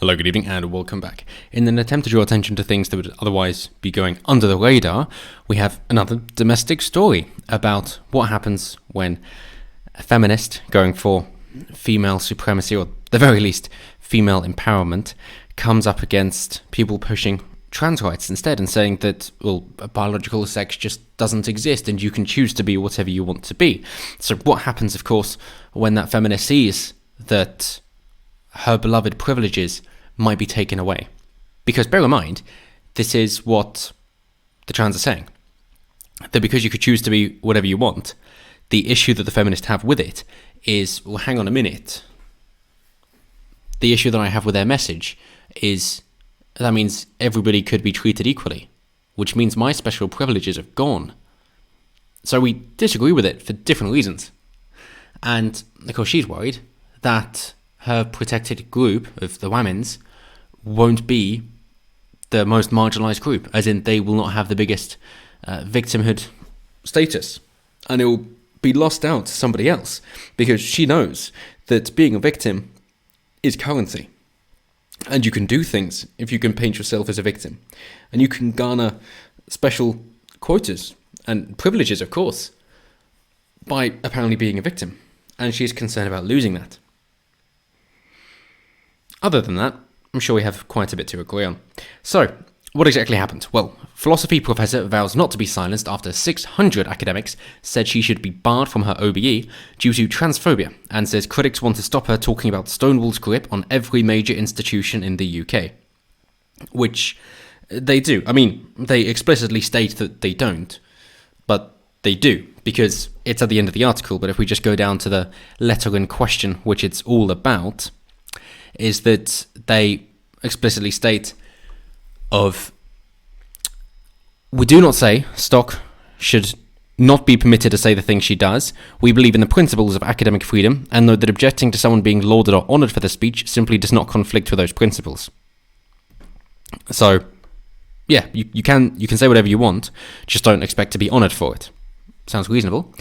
Hello, good evening, and welcome back. In an attempt to draw attention to things that would otherwise be going under the radar, we have another domestic story about what happens when a feminist going for female supremacy, or at the very least female empowerment, comes up against people pushing trans rights instead and saying that, well, biological sex just doesn't exist and you can choose to be whatever you want to be. So what happens, of course, when that feminist sees that her beloved privileges might be taken away? Because bear in mind, this is what the trans are saying, that because you could choose to be whatever you want, the issue that the feminists have with it is, well, hang on a minute. The issue that I have with their message is that means everybody could be treated equally, which means my special privileges are gone. So we disagree with it for different reasons. And of course she's worried that her protected group of the women's won't be the most marginalised group, as in they will not have the biggest victimhood status, and it will be lost out to somebody else, because she knows that being a victim is currency, and you can do things if you can paint yourself as a victim, and you can garner special quotas and privileges, of course, by apparently being a victim, and she's concerned about losing that. Other than that, I'm sure we have quite a bit to agree on. So, what exactly happened? Well, philosophy professor vows not to be silenced after 600 academics said she should be barred from her OBE due to transphobia, and says critics want to stop her talking about Stonewall's grip on every major institution in the UK. Which they do. I mean, they explicitly state that they don't, but they do, because it's at the end of the article. But if we just go down to the letter in question, which it's all about, is that they explicitly state we do not say Stock should not be permitted to say the things she does. We believe in the principles of academic freedom and know that objecting to someone being lauded or honoured for the speech simply does not conflict with those principles. So, yeah, you can say whatever you want, just don't expect to be honoured for it. Sounds reasonable.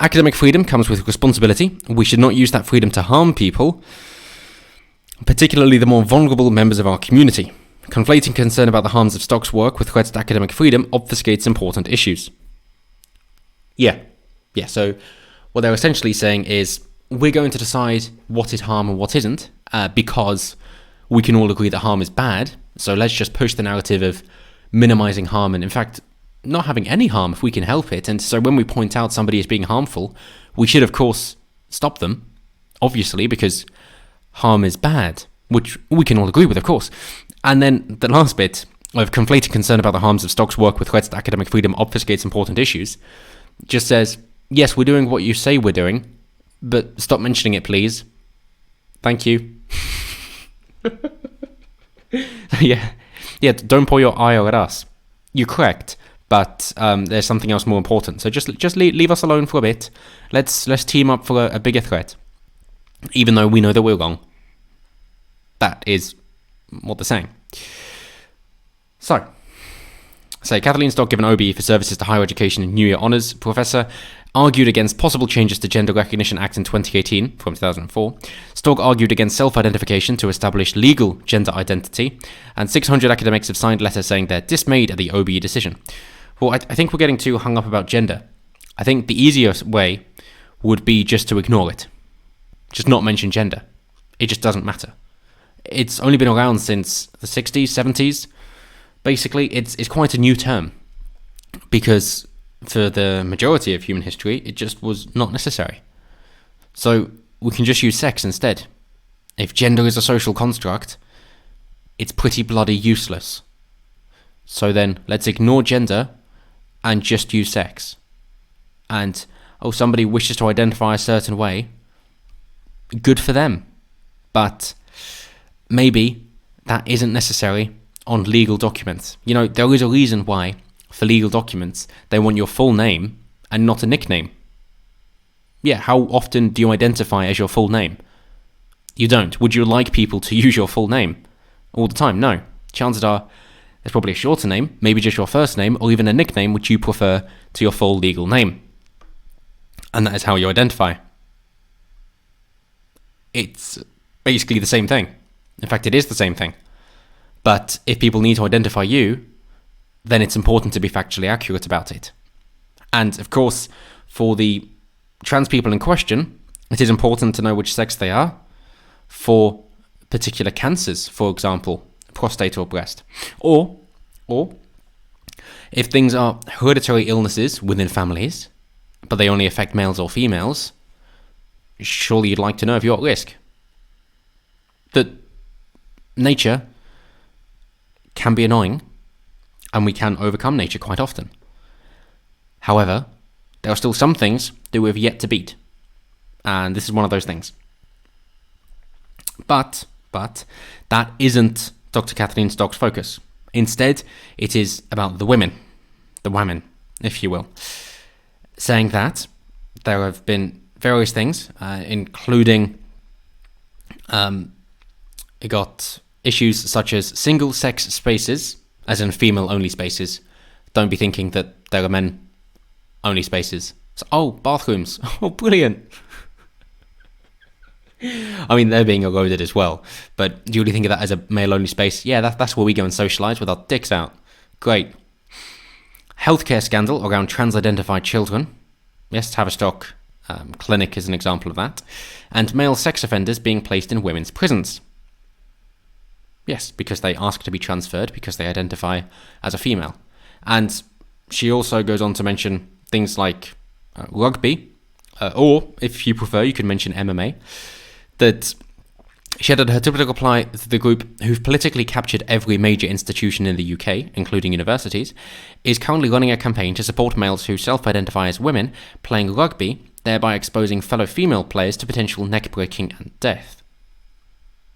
Academic freedom comes with responsibility. We should not use that freedom to harm people, particularly the more vulnerable members of our community. Conflating concern about the harms of Stock's work with threats to academic freedom obfuscates important issues. Yeah, so what they're essentially saying is, we're going to decide what is harm and what isn't, because we can all agree that harm is bad, so let's just push the narrative of minimizing harm and, in fact, not having any harm if we can help it. And so when we point out somebody as being harmful, we should, of course, stop them, obviously, because harm is bad, which we can all agree with, of course. And then the last bit of conflating concern about the harms of Stock's work with threats to academic freedom obfuscates important issues just says, yes, we're doing what you say we're doing, but stop mentioning it, please. Thank you. Yeah, don't pour your ire at us. You're correct, but there's something else more important. So just leave us alone for a bit. Let's team up for a bigger threat, even though we know that we're wrong. That is what they're saying. So, Kathleen Stock, given OBE for services to higher education and New Year Honours Professor, argued against possible changes to Gender Recognition Act in 2018 from 2004. Stock argued against self-identification to establish legal gender identity, and 600 academics have signed letters saying they're dismayed at the OBE decision. Well, I think we're getting too hung up about gender. I think the easiest way would be just to ignore it. Just not mention gender. It just doesn't matter. It's only been around since the 60s, 70s. Basically, it's quite a new term, because for the majority of human history, it just was not necessary. So we can just use sex instead. If gender is a social construct, it's pretty bloody useless. So then let's ignore gender and just use sex. And, somebody wishes to identify a certain way, good for them. But maybe that isn't necessary on legal documents. You know, there is a reason why, for legal documents, they want your full name and not a nickname. Yeah, how often do you identify as your full name? You don't. Would you like people to use your full name all the time? No. Chances are there's probably a shorter name, maybe just your first name, or even a nickname which you prefer to your full legal name. And that is how you identify. It's basically the same thing. In fact, it is the same thing. But if people need to identify you, then it's important to be factually accurate about it. And of course, for the trans people in question, it is important to know which sex they are for particular cancers, for example, prostate or breast. Or if things are hereditary illnesses within families, but they only affect males or females, surely you'd like to know if you're at risk. That nature can be annoying, and we can overcome nature quite often. However, there are still some things that we have yet to beat, and this is one of those things. But that isn't Dr. Kathleen Stock's focus. Instead, it is about the women, if you will, saying that there have been various things, including it got issues such as single-sex spaces, as in female-only spaces. Don't be thinking that there are men-only spaces. So, bathrooms. Oh, brilliant. I mean, they're being eroded as well. But do you really think of that as a male-only space? Yeah, that's where we go and socialise with our dicks out. Great. Healthcare scandal around trans-identified children. Yes, Tavistock Clinic is an example of that. And male sex offenders being placed in women's prisons. Yes, because they ask to be transferred because they identify as a female. And she also goes on to mention things like rugby, or if you prefer, you can mention MMA, that she added her typical apply to the group who've politically captured every major institution in the UK, including universities, is currently running a campaign to support males who self-identify as women playing rugby, thereby exposing fellow female players to potential neck-breaking and death.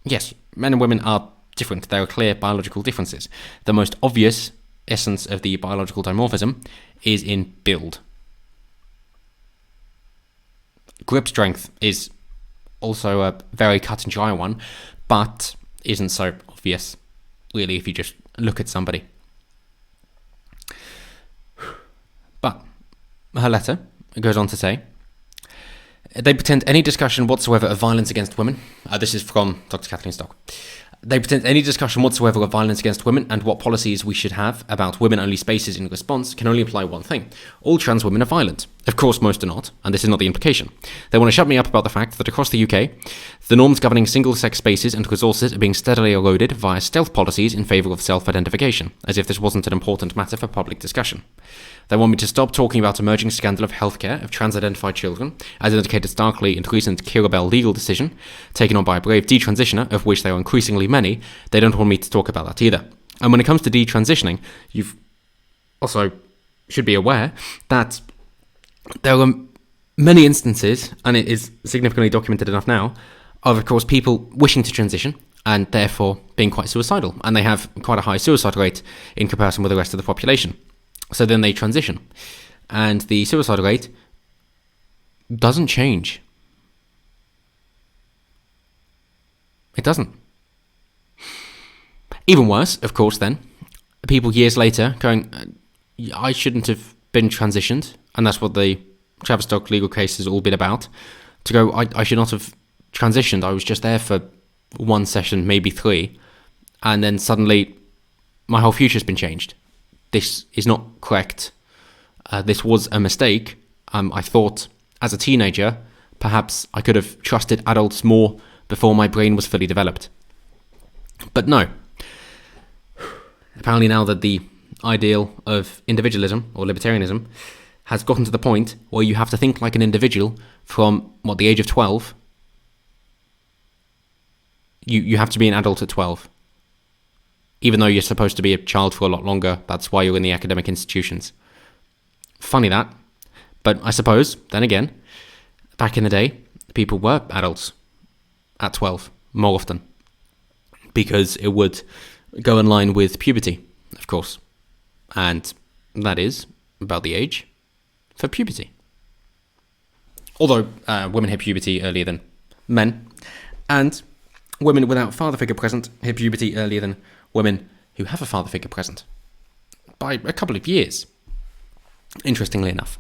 Yes, men and women are different. There are clear biological differences. The most obvious essence of the biological dimorphism is in build. Grip strength is also a very cut and dry one, but isn't so obvious, really, if you just look at somebody. But her letter goes on to say, they pretend any discussion whatsoever of violence against women, this is from Dr. Kathleen Stock, they pretend any discussion whatsoever of violence against women and what policies we should have about women-only spaces in response can only imply one thing. All trans women are violent. Of course, most are not, and this is not the implication. They want to shut me up about the fact that across the UK, the norms governing single-sex spaces and resources are being steadily eroded via stealth policies in favour of self-identification, as if this wasn't an important matter for public discussion. They want me to stop talking about emerging scandal of healthcare of trans-identified children, as indicated starkly in the recent Kirabel legal decision, taken on by a brave detransitioner, of which there are increasingly many. They don't want me to talk about that either. And when it comes to detransitioning, you've also should be aware that there are many instances, and it is significantly documented enough now, of course, people wishing to transition and therefore being quite suicidal. And they have quite a high suicide rate in comparison with the rest of the population. So then they transition. And the suicide rate doesn't change. It doesn't. Even worse, of course, then, people years later going, I shouldn't have been transitioned, and that's what the Tavistock legal case has all been about, to go, I should not have transitioned, I was just there for one session, maybe 3, and then suddenly my whole future's been changed. This is not correct. This was a mistake. I thought, as a teenager, perhaps I could have trusted adults more before my brain was fully developed. But no. Apparently now that the ideal of individualism, or libertarianism, has gotten to the point where you have to think like an individual from, the age of 12? You have to be an adult at 12. Even though you're supposed to be a child for a lot longer, that's why you're in the academic institutions. Funny that. But I suppose, then again, back in the day, people were adults at 12, more often. Because it would go in line with puberty, of course. And that is about the age for puberty. Although women hit puberty earlier than men, and women without father figure present hit puberty earlier than women who have a father figure present, by a couple of years, interestingly enough.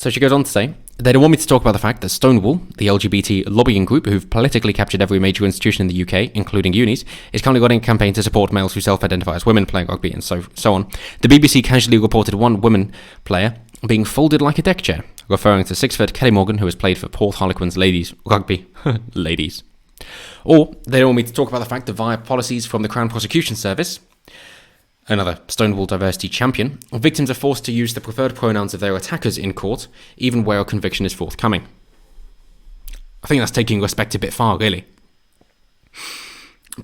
So she goes on to say, they don't want me to talk about the fact that Stonewall, the LGBT lobbying group who've politically captured every major institution in the UK, including unis, is currently running a campaign to support males who self-identify as women playing rugby and so on. The BBC casually reported one woman player being folded like a deck chair, referring to 6-foot Kelly Morgan, who has played for Port Harlequins ladies rugby. Ladies. Or they don't want me to talk about the fact that via policies from the Crown Prosecution Service, another Stonewall diversity champion, victims are forced to use the preferred pronouns of their attackers in court, even where a conviction is forthcoming. I think that's taking respect a bit far, really.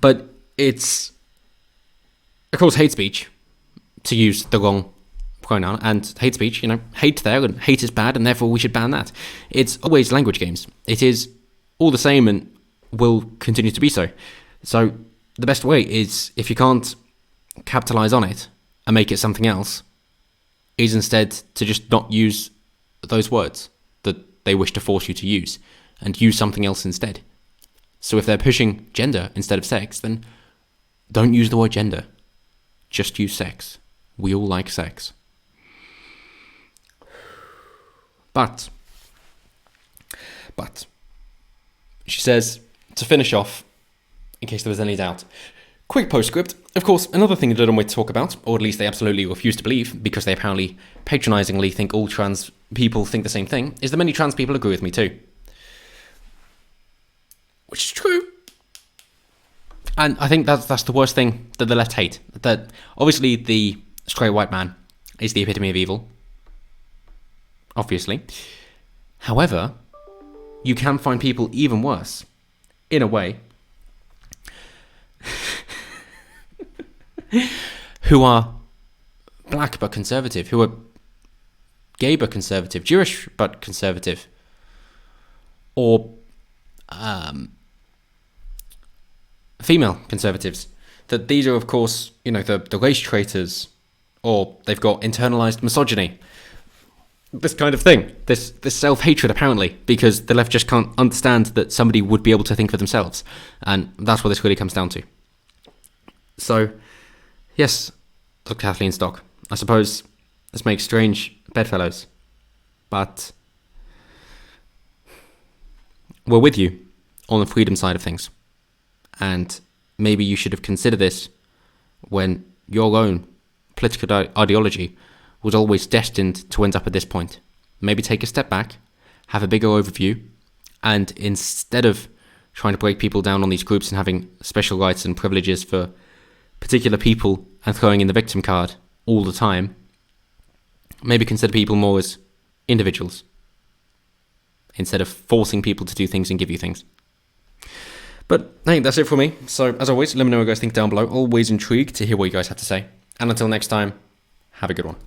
But it's, of course, hate speech, to use the wrong pronoun, and hate speech, hate there, and hate is bad, and therefore we should ban that. It's always language games. It is all the same and will continue to be so. So the best way is, if you can't capitalize on it and make it something else, is instead to just not use those words that they wish to force you to use and use something else instead. So if they're pushing gender instead of sex, then don't use the word gender. Just use sex. We all like sex. But she says, to finish off, in case there was any doubt, quick postscript. Of course, another thing they don't want to talk about, or at least they absolutely refuse to believe, because they apparently patronisingly think all trans people think the same thing, is that many trans people agree with me too. Which is true. And I think that's the worst thing that the left hate. That obviously the straight white man is the epitome of evil. Obviously. However, you can find people even worse, in a way, who are black but conservative, who are gay but conservative, Jewish but conservative, or female conservatives. That these are, of course, the race traitors, or they've got internalized misogyny. This kind of thing, this self-hatred, apparently, because the left just can't understand that somebody would be able to think for themselves. And that's what this really comes down to. So, yes, Dr. Kathleen Stock, I suppose this makes strange bedfellows, but we're with you on the freedom side of things. And maybe you should have considered this when your own political ideology was always destined to end up at this point. Maybe take a step back, have a bigger overview, and instead of trying to break people down on these groups and having special rights and privileges for particular people and throwing in the victim card all the time, maybe consider people more as individuals instead of forcing people to do things and give you things. But hey, that's it for me. So as always, let me know what you guys think down below. Always intrigued to hear what you guys have to say. And until next time, have a good one.